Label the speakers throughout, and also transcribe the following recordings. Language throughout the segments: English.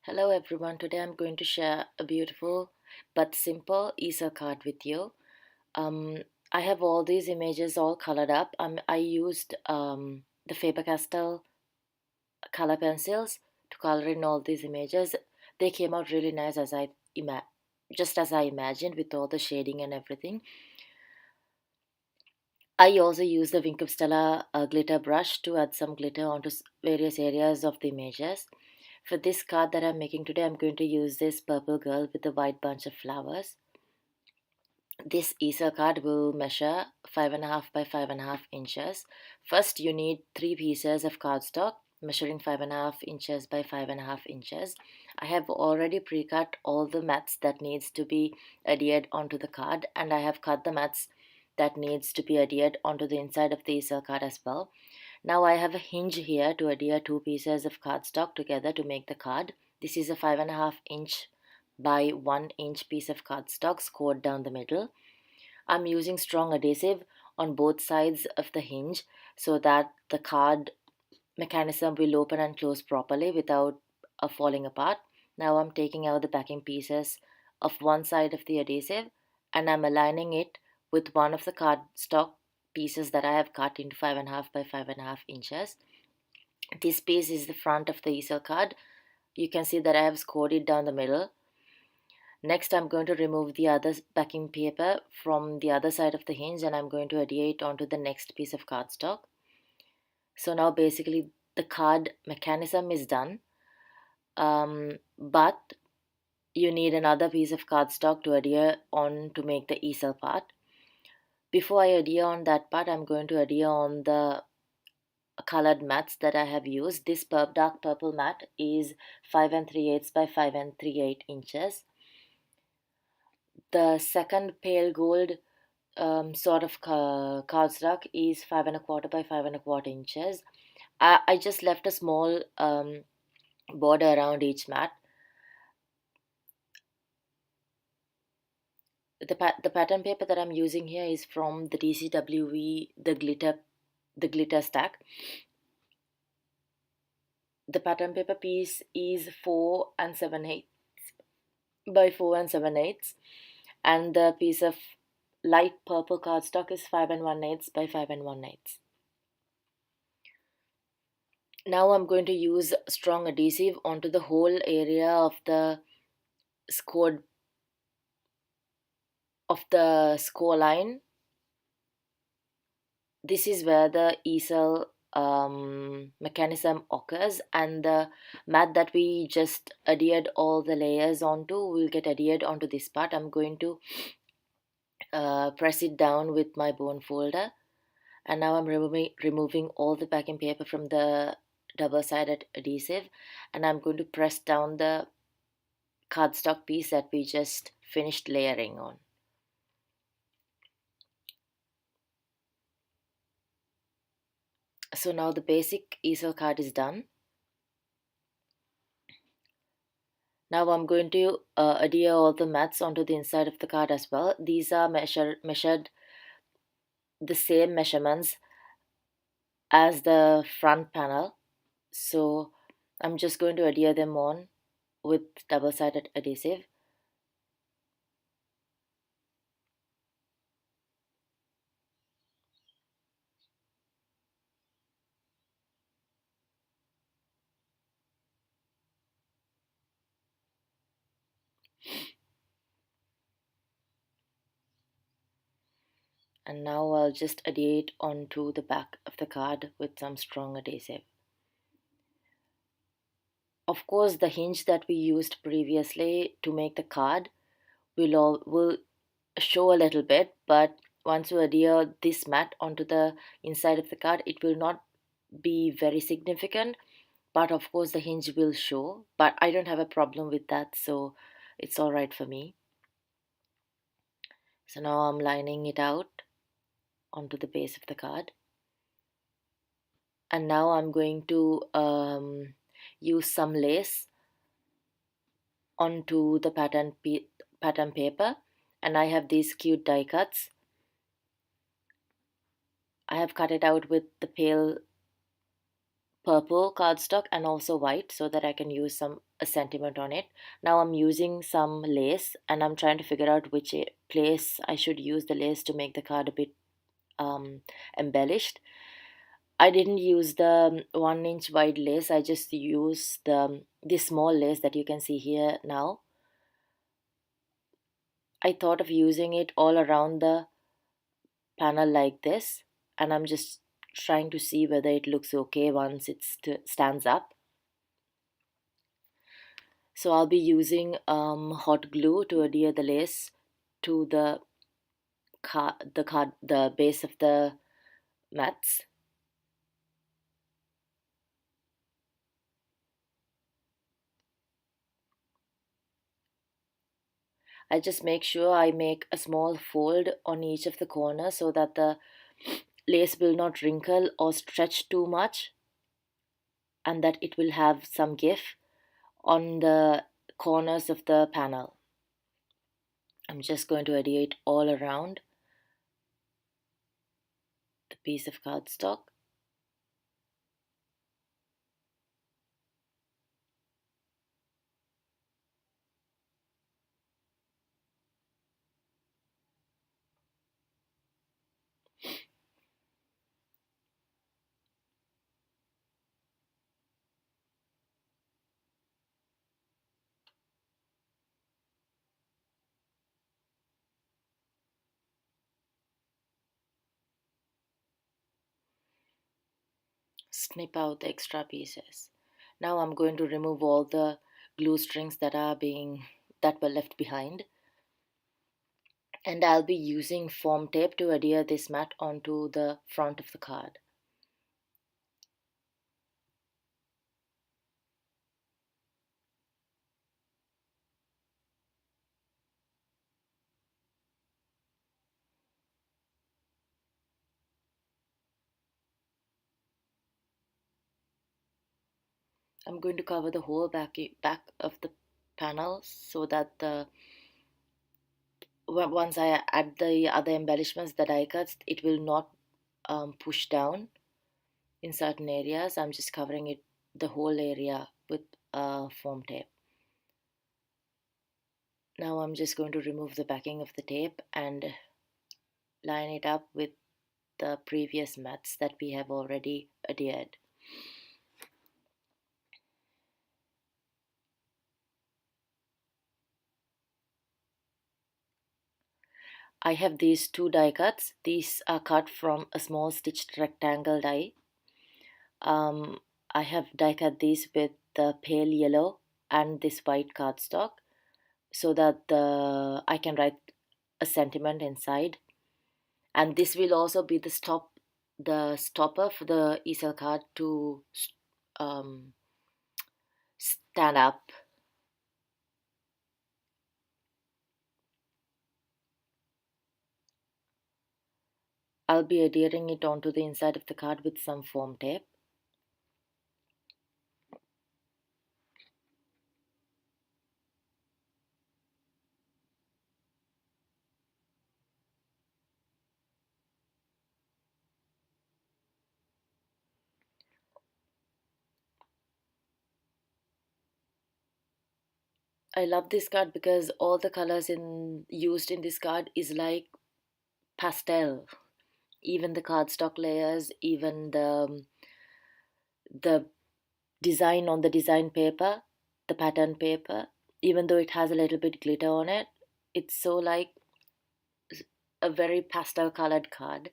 Speaker 1: Hello everyone, today I'm going to share a beautiful but simple easel card with you. Um, I have all these images all colored up. I used the Faber-Castell color pencils to color in all these images. They came out really nice just as I imagined, with all the shading and everything. I also used the Wink of Stella glitter brush to add some glitter onto various areas of the images. For this card that I'm making today, I'm going to use this purple girl with a white bunch of flowers. This easel card will measure 5.5 by 5.5 inches. First, you need 3 pieces of cardstock measuring 5.5 inches by 5.5 inches. I have already pre-cut all the mats that needs to be adhered onto the card, and I have cut the mats that needs to be adhered onto the inside of the easel card as well. Now I have a hinge here to adhere 2 pieces of cardstock together to make the card. This is a 5.5 inch by 1 inch piece of cardstock scored down the middle. I'm using strong adhesive on both sides of the hinge so that the card mechanism will open and close properly without falling apart. Now I'm taking out the backing pieces of one side of the adhesive and I'm aligning it with one of the cardstock pieces that I have cut into 5.5 by 5.5 inches. This piece is the front of the easel card. You can see that I have scored it down the middle. Next, I'm going to remove the other backing paper from the other side of the hinge and I'm going to adhere it onto the next piece of cardstock. So now basically the card mechanism is done, but you need another piece of cardstock to adhere on to make the easel part. Before I adhere on that part, I'm going to adhere on the colored mats that I have used. This dark purple mat is 5 and 3/8 by 5 and 3/8 inches. The second pale gold sort of cardstock is 5 1/4 by 5 1/4 inches. I just left a small border around each mat. The pattern paper that I'm using here is from the DCWV, the glitter stack. The pattern paper piece is 4 and 7/8 by 4 and 7/8, and the piece of light purple cardstock is 5 and 1/8 by 5 and 1/8. Now I'm going to use strong adhesive onto the whole area of the score score line. This is where the easel mechanism occurs, and the mat that we just adhered all the layers onto will get adhered onto this part. I'm going to press it down with my bone folder, and now I'm removing all the packing paper from the double-sided adhesive, and I'm going to press down the cardstock piece that we just finished layering on. So now the basic easel card is done. Now I'm going to adhere all the mats onto the inside of the card as well. These are measured the same measurements as the front panel. So I'm just going to adhere them on with double-sided adhesive. And now I'll just adhere it onto the back of the card with some strong adhesive. Of course, the hinge that we used previously to make the card will show a little bit, but once you adhere this mat onto the inside of the card, it will not be very significant, but of course the hinge will show, but I don't have a problem with that, so it's all right for me. So now I'm lining it out onto the base of the card, and now I'm going to use some lace onto the pattern paper, and I have these cute die cuts. I have cut it out with the pale purple cardstock and also white so that I can use some a sentiment on it. Now I'm using some lace and I'm trying to figure out which place I should use the lace to make the card a bit embellished. I didn't use the 1 inch wide lace. I just used this small lace that you can see here now. I thought of using it all around the panel like this, and I'm just trying to see whether it looks okay once it stands up. So I'll be using hot glue to adhere the lace to the base of the mats. I just make sure I make a small fold on each of the corners so that the lace will not wrinkle or stretch too much, and that it will have some give on the corners of the panel. I'm just going to adhere it all around the piece of cardstock. Snip out the extra pieces. Now I'm going to remove all the glue strings that were left behind, and I'll be using foam tape to adhere this mat onto the front of the card. I'm going to cover the whole back of the panel so that once I add the other embellishments, the die cuts, it will not push down in certain areas. I'm just covering it the whole area with foam tape. Now I'm just going to remove the backing of the tape and line it up with the previous mats that we have already adhered. I have these two die cuts. These are cut from a small stitched rectangle die. I have die cut these with the pale yellow and this white cardstock so that I can write a sentiment inside. And this will also be the stopper for the easel card to um, stand up. I'll be adhering it onto the inside of the card with some foam tape. I love this card because all the colors used in this card is like pastel. Even the cardstock layers, even the design on the design paper, the pattern paper, even though it has a little bit glitter on it, it's so like a very pastel colored card.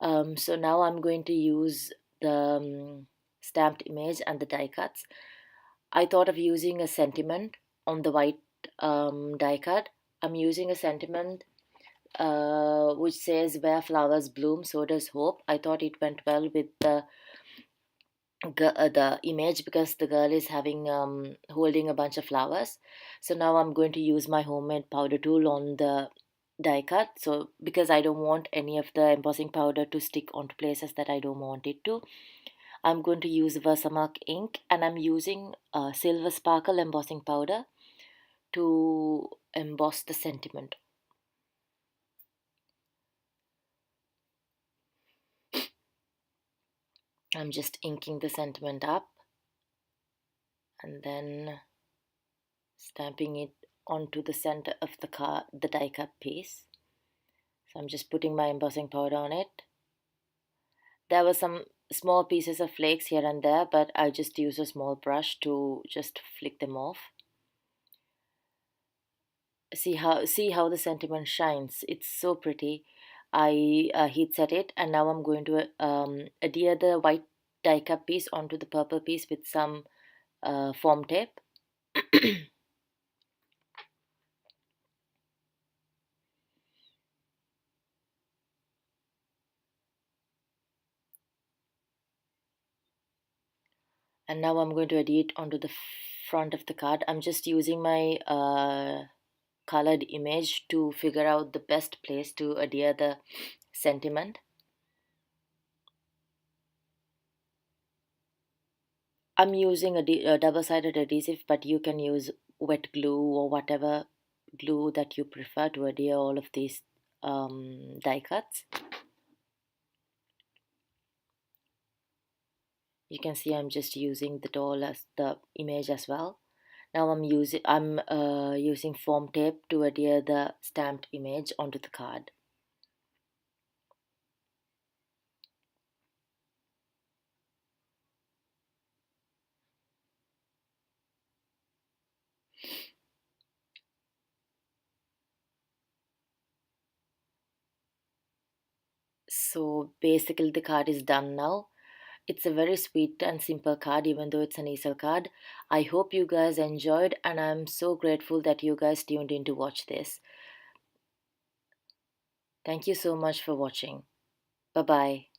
Speaker 1: So now I'm going to use the stamped image and the die cuts. I thought of using a sentiment on the white die cut. I'm using a sentiment which says where flowers bloom, so does hope. I thought it went well with the image because the girl is having holding a bunch of flowers. So now I'm going to use my homemade powder tool on the die cut. So because I don't want any of the embossing powder to stick onto places that I don't want it to, I'm going to use Versamark ink, and I'm using silver sparkle embossing powder to emboss the sentiment. I'm just inking the sentiment up and then stamping it onto the center of the die cut piece. So I'm just putting my embossing powder on it. There were some small pieces of flakes here and there, but I just use a small brush to just flick them off. See how the sentiment shines. It's so pretty. I heat set it, and now I'm going to adhere the white die cut piece onto the purple piece with some foam tape. And now I'm going to adhere it onto the front of the card. I'm just using my colored image to figure out the best place to adhere the sentiment. I'm using a double-sided adhesive, but you can use wet glue or whatever glue that you prefer to adhere all of these die cuts. You can see I'm just using the doll as the image as well. Now I'm using foam tape to adhere the stamped image onto the card. So basically the card is done now. It's a very sweet and simple card, even though it's an easel card. I hope you guys enjoyed, and I'm so grateful that you guys tuned in to watch this. Thank you so much for watching. Bye bye.